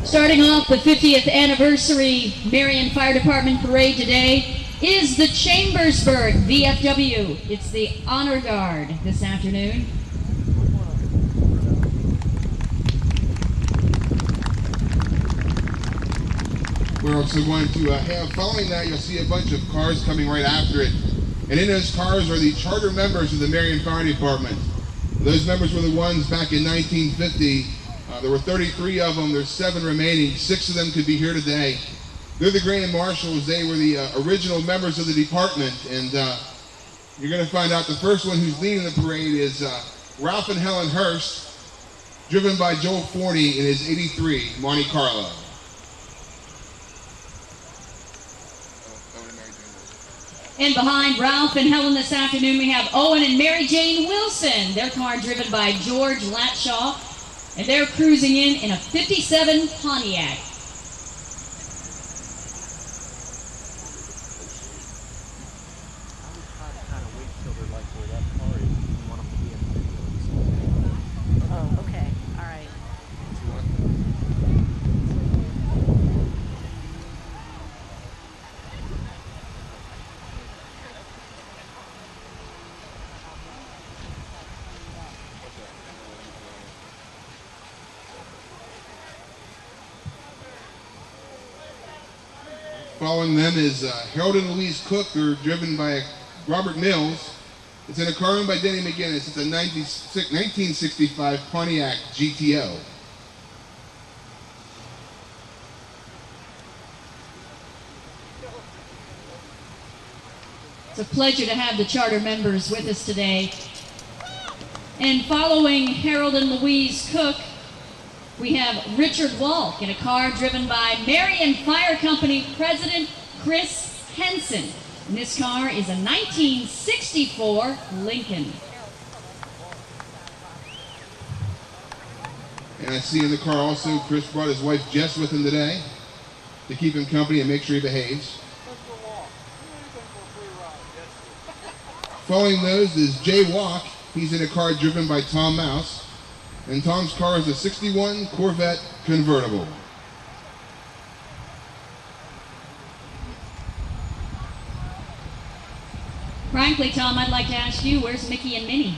Starting off the 50th anniversary Marion Fire Department Parade today is the Chambersburg VFW. It's the Honor Guard this afternoon. We're also going to have, following that, you'll see a bunch of cars coming right after it. And in those cars are the charter members of the Marion Fire Department. Those members were the ones back in 1950. There were 33 of them. There's 7 remaining. 6 of them could be here today. They're the Grand Marshals. They were the original members of the department. And you're going to find out the first one who's leading the parade is Ralph and Helen Hurst, driven by Joel Forney in his 83 Monte Carlo. And behind Ralph and Helen this afternoon, we have Owen and Mary Jane Wilson. Their car driven by George Latshaw. And they're cruising in a 57 Pontiac. Oh, okay. All right. Following them is Harold and Louise Cook. They're driven by Robert Mills. It's in a car owned by Denny McGinnis. It's a 1965 Pontiac GTO. It's a pleasure to have the charter members with us today. And following Harold and Louise Cook, we have Richard Walk in a car driven by Marion Fire Company President Chris Henson. And this car is a 1964 Lincoln. And I see in the car also Chris brought his wife Jess with him today to keep him company and make sure he behaves. Following those is Jay Walk. He's in a car driven by Tom Mouse. And Tom's car is a 61 Corvette convertible. Frankly, Tom, I'd like to ask you, where's Mickey and Minnie?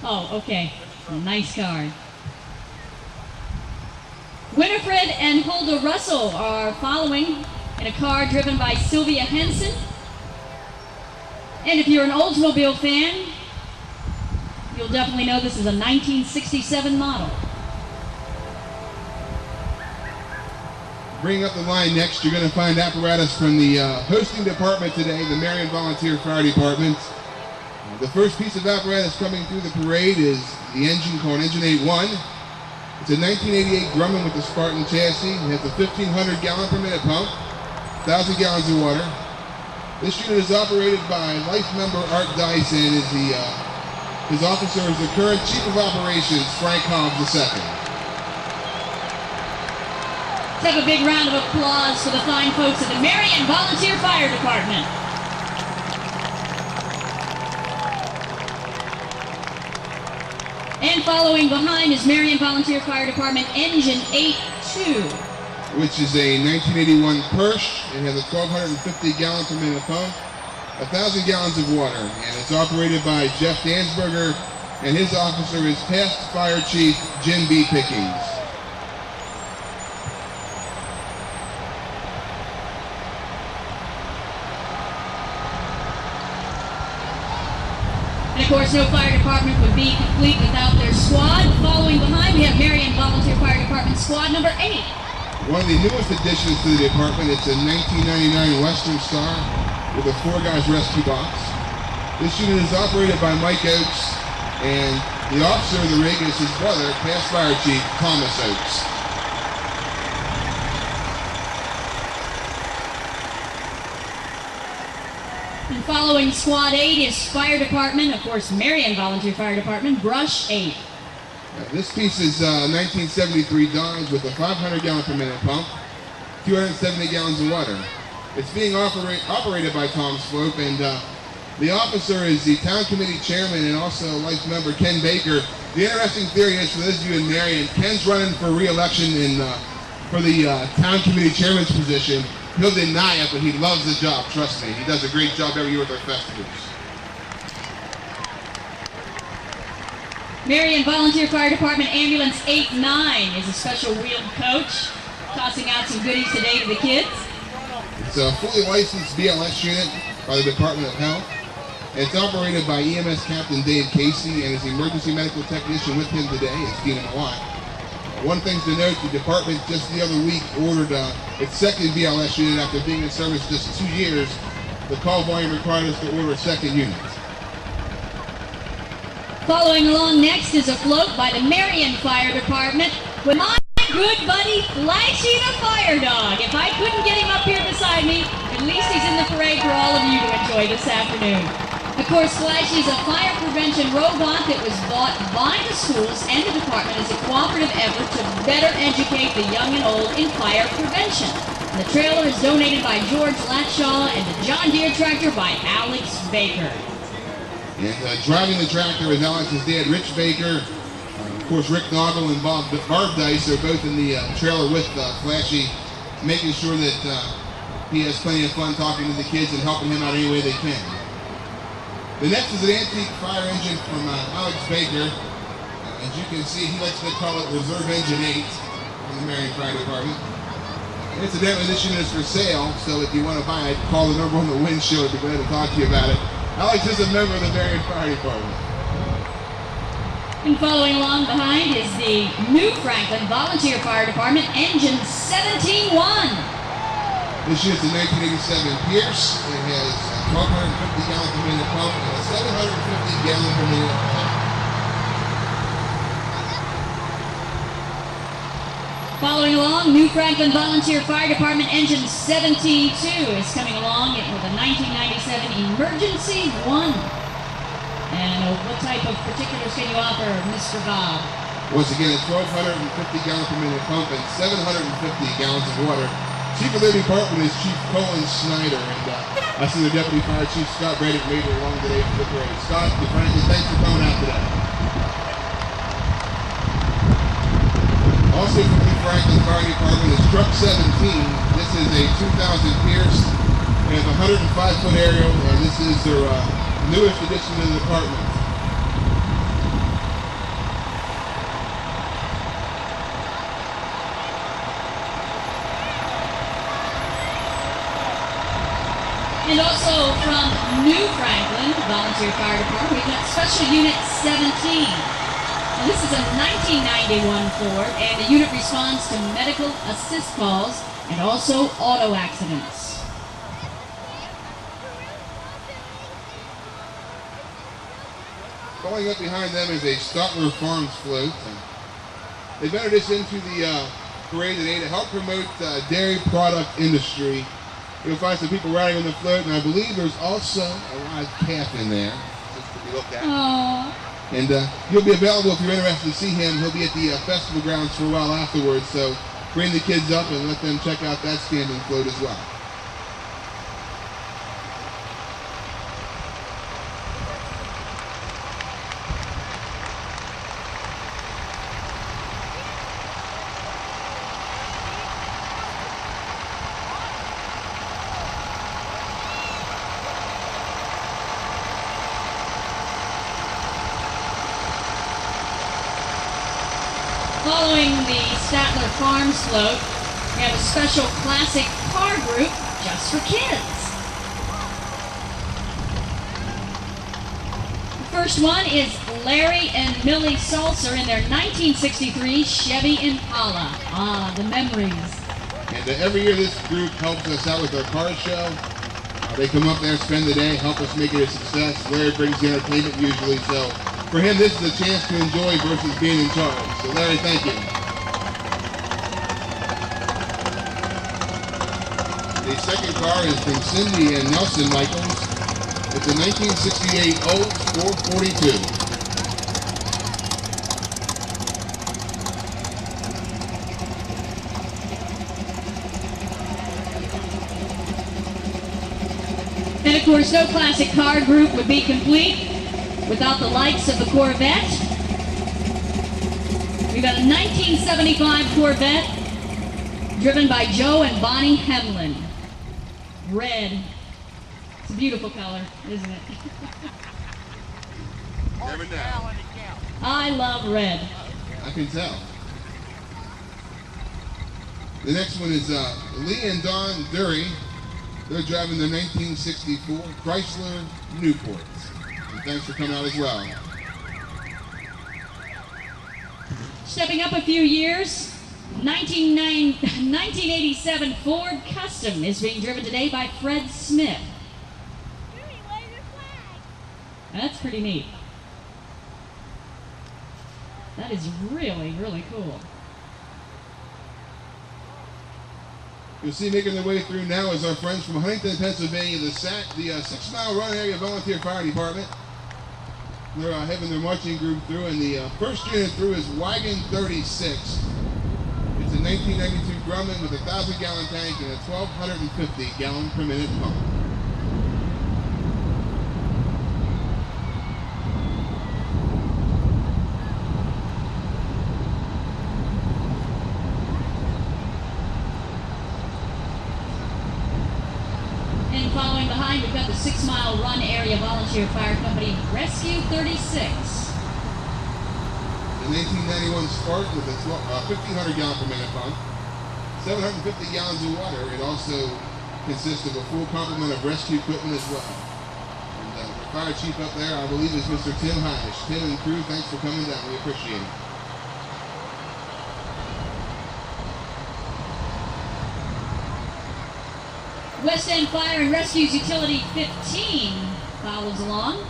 Oh, okay. Nice car. Winifred and Hulda Russell are following in a car driven by Sylvia Henson. And if you're an Oldsmobile fan, you'll definitely know this is a 1967 model. Bringing up the line next, you're going to find apparatus from the hosting department today, the Marion Volunteer Fire Department. The first piece of apparatus coming through the parade is the engine called Engine 81. It's a 1988 Grumman with the Spartan chassis. It has a 1,500 gallon per minute pump, 1,000 gallons of water. This unit is operated by life member Art Dice, and his officer is the current Chief of Operations, Frank Hobbs II. Let's have a big round of applause for the fine folks at the Marion Volunteer Fire Department. And following behind is Marion Volunteer Fire Department Engine 82. Which is a 1981 Persh. It has a 1,250 gallon per minute pump, 1,000 gallons of water, and it's operated by Jeff Dansberger, and his officer is Past Fire Chief Jim B. Pickings. And of course, no fire department would be complete without their squad. Following behind, we have Marion Volunteer Fire Department Squad number 8. One of the newest additions to the department, it's a 1999 Western Star with a 4-guys rescue box. This unit is operated by Mike Oakes, and the officer of the rig is his brother, Past Fire Chief Thomas Oakes. And following Squad 8 is Fire Department, of course, Marion Volunteer Fire Department, Brush 8. This piece is 1973 Dodge with a 500 gallon per minute pump, 270 gallons of water. It's being operated by Tom Slope, and the officer is the town committee chairman and also life member Ken Baker. The interesting theory is, for those of you in Marion, Ken's running for re-election for the town committee chairman's position. He'll deny it, but he loves the job, trust me. He does a great job every year with our festivals. Marion Volunteer Fire Department Ambulance 89 is a special wheeled coach, tossing out some goodies today to the kids. It's a fully licensed BLS unit by the Department of Health. It's operated by EMS Captain Dave Casey and his emergency medical technician with him today is Tina Mawat. One thing to note, the department just the other week ordered its second BLS unit after being in service just 2 years. The call volume required us to order a second unit. Following along next is a float by the Marion Fire Department with my good buddy Flashy the Fire Dog. If I couldn't get him up here beside me, at least he's in the parade for all of you to enjoy this afternoon. Of course, Flashy's a fire prevention robot that was bought by the schools and the department as a cooperative effort to better educate the young and old in fire prevention. And the trailer is donated by George Latshaw and the John Deere tractor by Alex Baker. And driving the tractor is Alex's dad, Rich Baker. Of course, Rick Noggle and Barb Dice are both in the trailer with Flashy, making sure that he has plenty of fun talking to the kids and helping him out any way they can. The next is an antique fire engine from Alex Baker. As you can see, he likes to call it Reserve Engine 8 from the Marion Fire Department. Incidentally, this unit is for sale, so if you want to buy it, call the number on the windshield. I'd be glad to talk to you about it. Alex is a member of the Marion Fire Department. And following along behind is the New Franklin Volunteer Fire Department Engine 17-1. This unit's a 1987 Pierce. It has a 1,250 gallon per minute pump and a 750 gallon per minute pump. Following along, New Franklin Volunteer Fire Department Engine 17-2 is coming along with a 1997 Emergency 1. And what type of particulars can you offer, Mr. Bob? Once again, it's 1,250 gallon per minute pump and 750 gallons of water. Chief of the department is Chief Colin Snyder, and I see the Deputy Fire Chief Scott Brady made it along today for the parade. Scott, Franklin, thanks for coming out today. Also from the Franklin Fire Department is Truck 17. This is a 2000 Pierce. They have a 105-foot aerial, and this is their newest addition to the department. And also from New Franklin Volunteer Fire Department, we've got Special Unit 17. Now, this is a 1991 Ford, and the unit responds to medical assist calls and also auto accidents. Following up behind them is a Stotler Farms float. They've entered this into the parade today to help promote dairy product industry. You'll find some people riding on the float, and I believe there's also a live calf in there, just to be looked at. Aww. And he'll be available if you're interested to see him. He'll be at the festival grounds for a while afterwards, so bring the kids up and let them check out that standing float as well. Following the Statler Farms float, we have a special classic car group just for kids. The first one is Larry and Millie Salzer in their 1963 Chevy Impala. Ah, the memories. And every year this group helps us out with our car show. They come up there, spend the day, help us make it a success. Larry brings the entertainment usually, so for him this is a chance to enjoy versus being in charge. So Larry, thank you. The second car is from Cindy and Nelson Michaels. It's a 1968 Olds 442. And of course, no classic car group would be complete without the likes of the Corvette, We've got a 1975 Corvette driven by Joe and Bonnie Hemlin. Red. It's a beautiful color, isn't it? Never know. I love red. I can tell. The next one is Lee and Don Dury. They're driving the 1964 Chrysler Newport. And thanks for coming out as well. Stepping up a few years, 1987 Ford Custom is being driven today by Fred Smith. That's pretty neat. That is really, really cool. You'll see making their way through now is our friends from Huntington, Pennsylvania, the 6 Mile Run Area Volunteer Fire Department. They're having their marching group through, and the first unit through is Wagon 36. It's a 1992 Grumman with a 1,000-gallon tank and a 1,250-gallon per minute pump. And following behind, we've got the 6 Mile Run Area Volunteer Fire Company Rescue 36. The 1991 Spark with a 1,500-gallon per minute pump, 750 gallons of water. It also consists of a full complement of rescue equipment as well. And the fire chief up there, I believe, is Mr. Tim Heish. Tim and crew, thanks for coming down. We appreciate it. West End Fire and Rescue's Utility 15 follows along.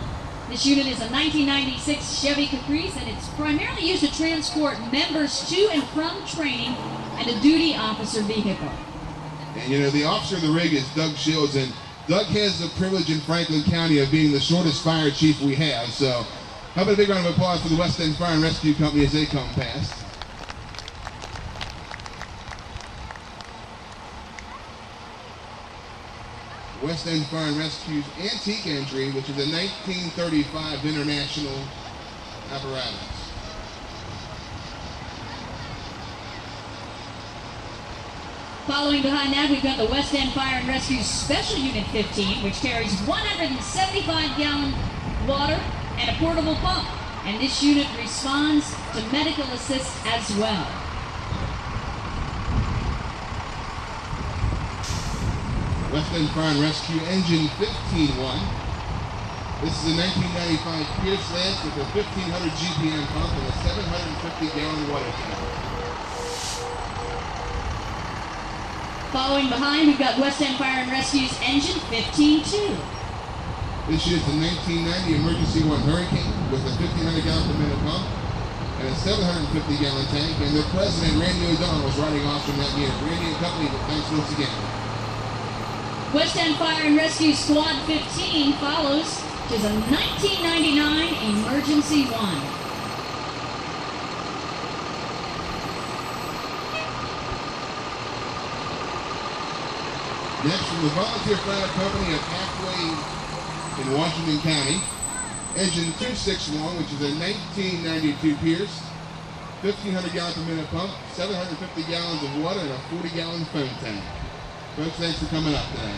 This unit is a 1996 Chevy Caprice, and it's primarily used to transport members to and from training and a duty officer vehicle. And you know, the officer of the rig is Doug Shields, and Doug has the privilege in Franklin County of being the shortest fire chief we have. So how about a big round of applause for the West End Fire and Rescue Company as they come past. West End Fire and Rescue's antique entry, which is a 1935 International apparatus. Following behind that, we've got the West End Fire and Rescue's Special Unit 15, which carries 175-gallon water and a portable pump. And this unit responds to medical assist as well. West End Fire and Rescue Engine 15-1. This is a 1995 Pierce Lance with a 1,500 GPM pump and a 750-gallon water tank. Following behind, we've got West End Fire and Rescue's Engine 15-2. This unit's a 1990 Emergency 1 Hurricane with a 1,500-gallon per minute pump and a 750-gallon tank. And their president, Randy O'Donnell, was riding off from that unit. Randy and company, thanks once again. West End Fire and Rescue Squad 15 follows, which is a 1999 Emergency 1. Next, from the Volunteer Fire Company of Halfway in Washington County, Engine 261, which is a 1992 Pierce, 1,500-gallon per minute pump, 750 gallons of water, and a 40-gallon foam tank. Folks, thanks for coming up today.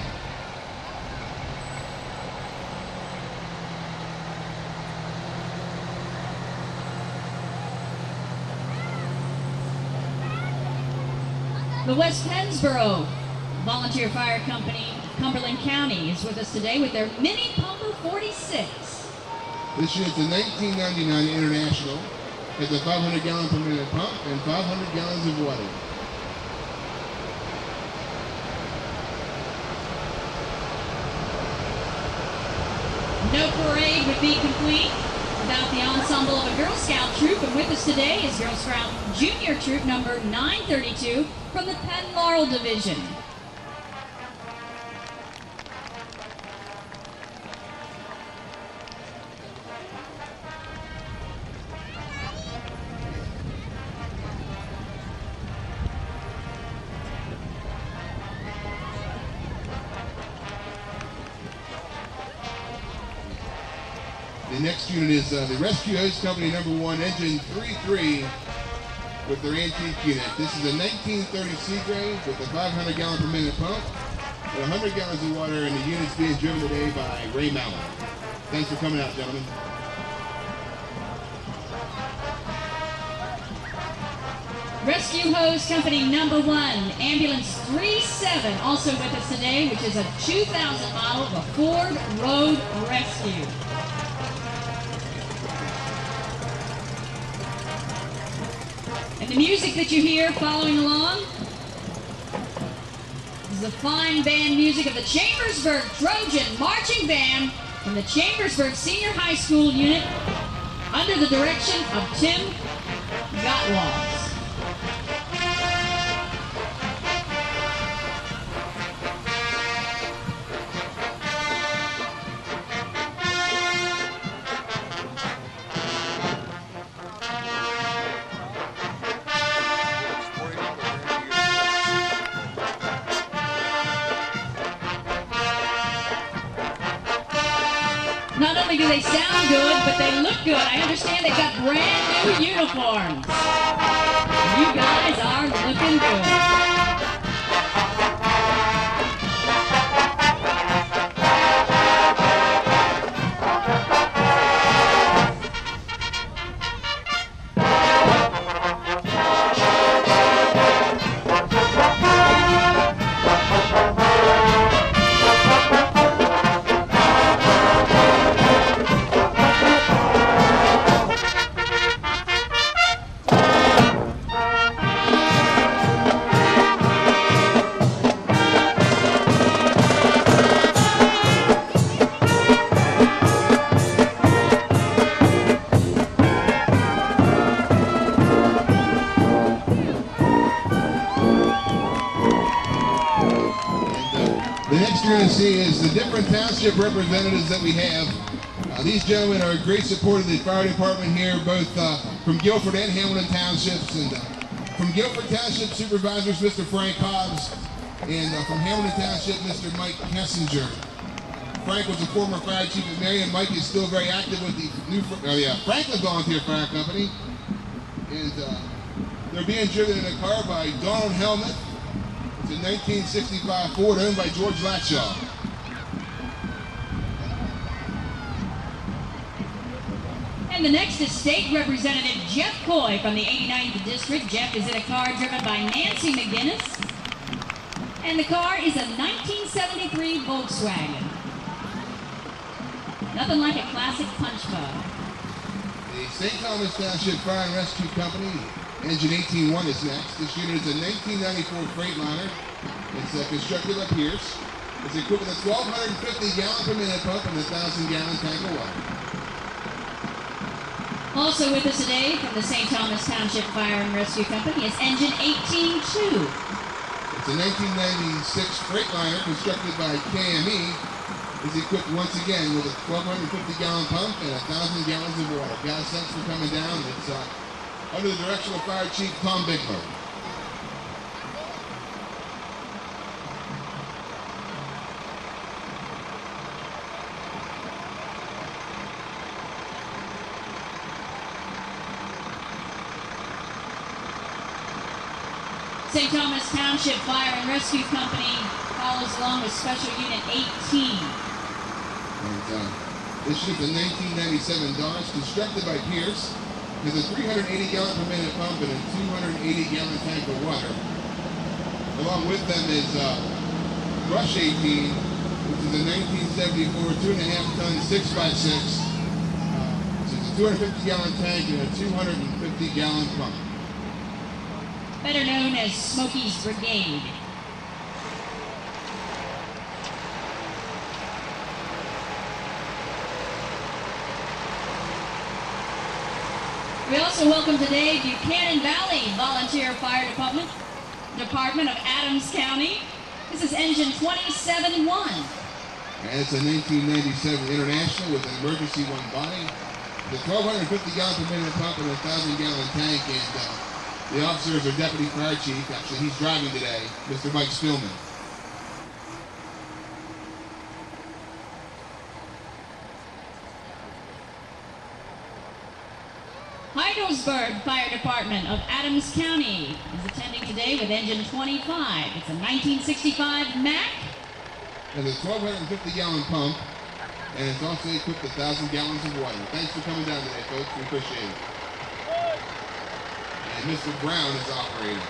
The West Pennsboro Volunteer Fire Company, Cumberland County, is with us today with their Mini Pumper 46. This unit's a 1999 International. It's a 500-gallon per minute pump and 500 gallons of water. No parade would be complete without the ensemble of a Girl Scout troop, and with us today is Girl Scout Junior Troop number 932 from the Penn Laurel Division. The next unit is the Rescue Hose Company number 1, Engine 33, with their antique unit. This is a 1930 Seagrave with a 500 gallon per minute pump and 100 gallons of water, and the unit's being driven today by Ray Mallon. Thanks for coming out, gentlemen. Rescue Hose Company number 1, Ambulance 37, also with us today, which is a 2000 model of a Ford Road Rescue. And the music that you hear following along is the fine band music of the Chambersburg Trojan Marching Band from the Chambersburg Senior High School unit under the direction of Tim Gottwald. Not only do they sound good, but they look good. I understand they've got brand new uniforms. You guys are looking good. The next you're going to see is the different township representatives that we have. These gentlemen are a great support of the fire department here, both from Guilford and Hamilton Townships. And from Guilford Township Supervisors, Mr. Frank Hobbs, and from Hamilton Township, Mr. Mike Kessinger. Frank was a former fire chief at Marion. Mike is still very active with the new Franklin Volunteer Fire Company. And they're being driven in a car by Donald Helmuth. It's a 1965 Ford owned by George Latshaw. And the next is State Representative Jeff Coy from the 89th District. Jeff is in a car driven by Nancy McGinnis. And the car is a 1973 Volkswagen. Nothing like a classic punch card. The St. Thomas Township Fire and Rescue Company, Engine 18-1 is next. This unit is a 1994 Freightliner. It's constructed by Pierce. It's equipped with a 1,250 gallon per minute pump and a 1,000 gallon tank of water. Also with us today from the St. Thomas Township Fire and Rescue Company is Engine 18-2. It's a 1996 Freightliner constructed by KME. It's equipped once again with a 1,250 gallon pump and 1,000 gallons of water. Guys, thanks for coming down. It's under the direction of Fire Chief Tom Bigler. St. Thomas Township Fire and Rescue Company follows along with Special Unit 18. And, this ship's a 1997 Dodge constructed by Pierce. Has a 380 gallon per minute pump and a 280 gallon tank of water. Along with them is Rush 18, which is a 1974 2.5 ton 6x6. It's a 250 gallon tank and a 250 gallon pump. Better known as Smokey's Brigade. We also welcome today Buchanan Valley Volunteer Fire Department of Adams County. This is Engine 27-1. And it's a 1997 International with an emergency one body. The 1,250 gallon per minute pump and a 1,000 gallon tank. And the officer is our Deputy Fire Chief. Actually, he's driving today, Mr. Mike Spillman. Heidel's Mechanicsburg Fire Department of Adams County is attending today with engine 25. It's a 1965 Mack. Has a 1,250-gallon pump, and it's also equipped with 1,000 gallons of water. Thanks for coming down today, folks. We appreciate it. And Mr. Brown is operating.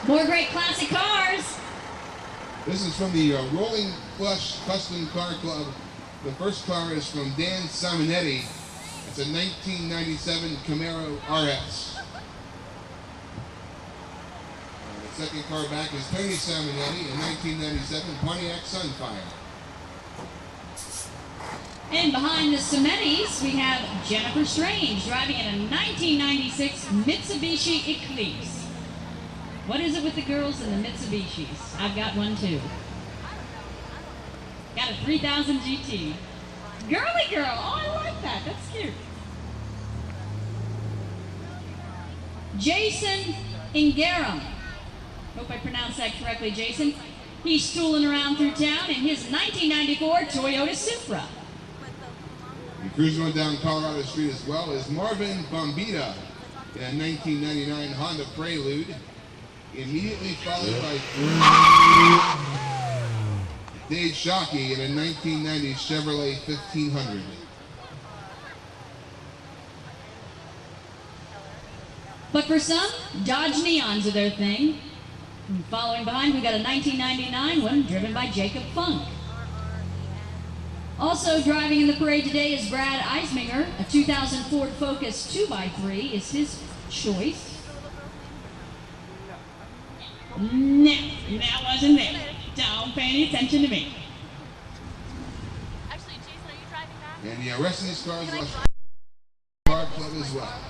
More great classic cars. This is from the Rolling Flush Custom Car Club. The first car is from Dan Simonetti. It's a 1997 Camaro RS. The second car back is Tony Simonetti, a 1997 Pontiac Sunfire. And behind the Simettis, we have Jennifer Strange driving in a 1996 Mitsubishi Eclipse. What is it with the girls in the Mitsubishis? I've got one too. Got a 3000 GT. Girly girl. Oh, I like that. That's cute. Jason Ingarum. Hope I pronounced that correctly, Jason. He's tooling around through town in his 1994 Toyota Supra. And cruising on down Colorado Street as well is Marvin Bombita in a 1999 Honda Prelude. Immediately followed by Dave Shockey in a 1990 Chevrolet 1500. But for some, Dodge Neons are their thing. And following behind, we got a 1999 one driven by Jacob Funk. Also driving in the parade today is Brad Eisminger. A 2000 Ford Focus 2x3 is his choice. No, that wasn't there. Don't pay any attention to me. Actually, Jason, are you driving back? And the rest of these cars are car club as well.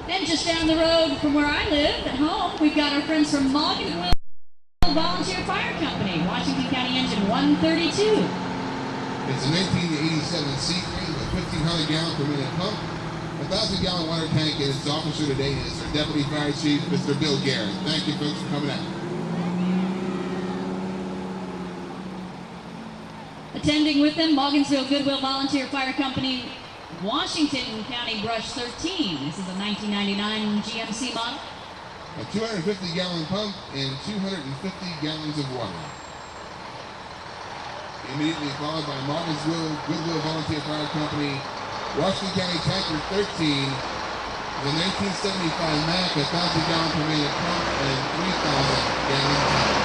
And just down the road from where I live at home, we've got our friends from Morganville Volunteer Fire Company, Washington County Engine 132. It's a 1987 Seagreen with 1,500 gallon per minute pump, a 1,000-gallon water tank, and its officer today is our Deputy Fire Chief, Mr. Bill Garrett. Thank you, folks, for coming out. Attending with them, Morgansville Goodwill Volunteer Fire Company, Washington County Brush 13. This is a 1999 GMC model. A 250-gallon pump and 250 gallons of water. Immediately followed by Morgansville Goodwill Volunteer Fire Company, Washington County Tanker 13, the 1975 Mack, a 1,000-gallon per minute pump and 3,000-gallon tank.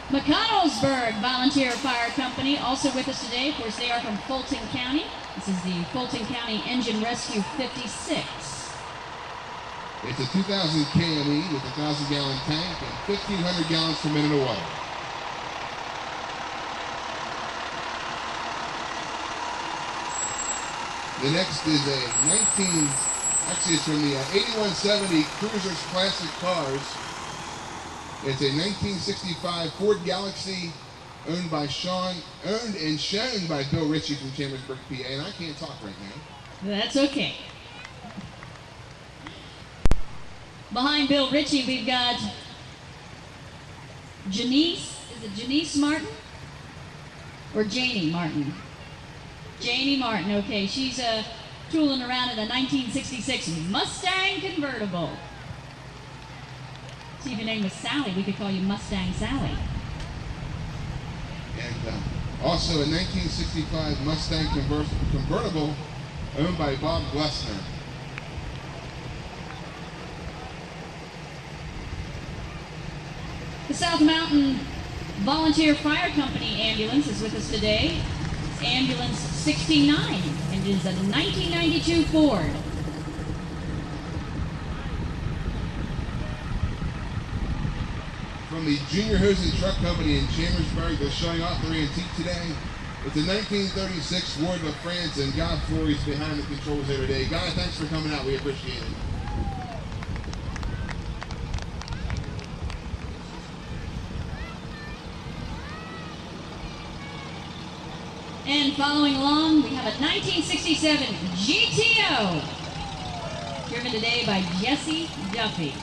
McConnellsburg Volunteer Fire Company, also with us today. Of course, they are from Fulton County. This is the Fulton County Engine Rescue 56. It's a 2000 KME with a 1,000-gallon tank and 1,500 gallons per minute of water. The next is a it's from the 8170 Cruisers Classic Cars. It's a 1965 Ford Galaxy owned and shown by Bill Ritchie from Chambersburg, PA, and I can't talk right now. That's okay. Behind Bill Ritchie, we've got Janice. Is it Janice Martin? Or Janie Martin? Janie Martin, okay. She's tooling around in a 1966 Mustang convertible. See, if your name was Sally, we could call you Mustang Sally. And also a 1965 Mustang convertible owned by Bob Glessner. The South Mountain Volunteer Fire Company ambulance is with us today. It's Ambulance 69, and it is a 1992 Ford. From the Junior Hose and Truck Company in Chambersburg, they're showing off their antique today. It's a 1936 Ward of France, and Guy Flory's behind the controls there today. Guy, thanks for coming out. We appreciate it. And following along, we have a 1967 GTO, driven today by Jesse Duffy.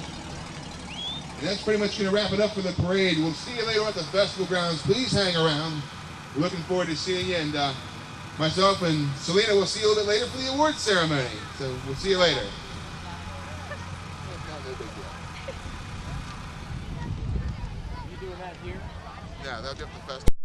And that's pretty much going to wrap it up for the parade. We'll see you later at the festival grounds. Please hang around. We're looking forward to seeing you. And myself and Selena will see you a little bit later for the awards ceremony. So we'll see you later. You doing that here? Yeah, that'll be up to the festival.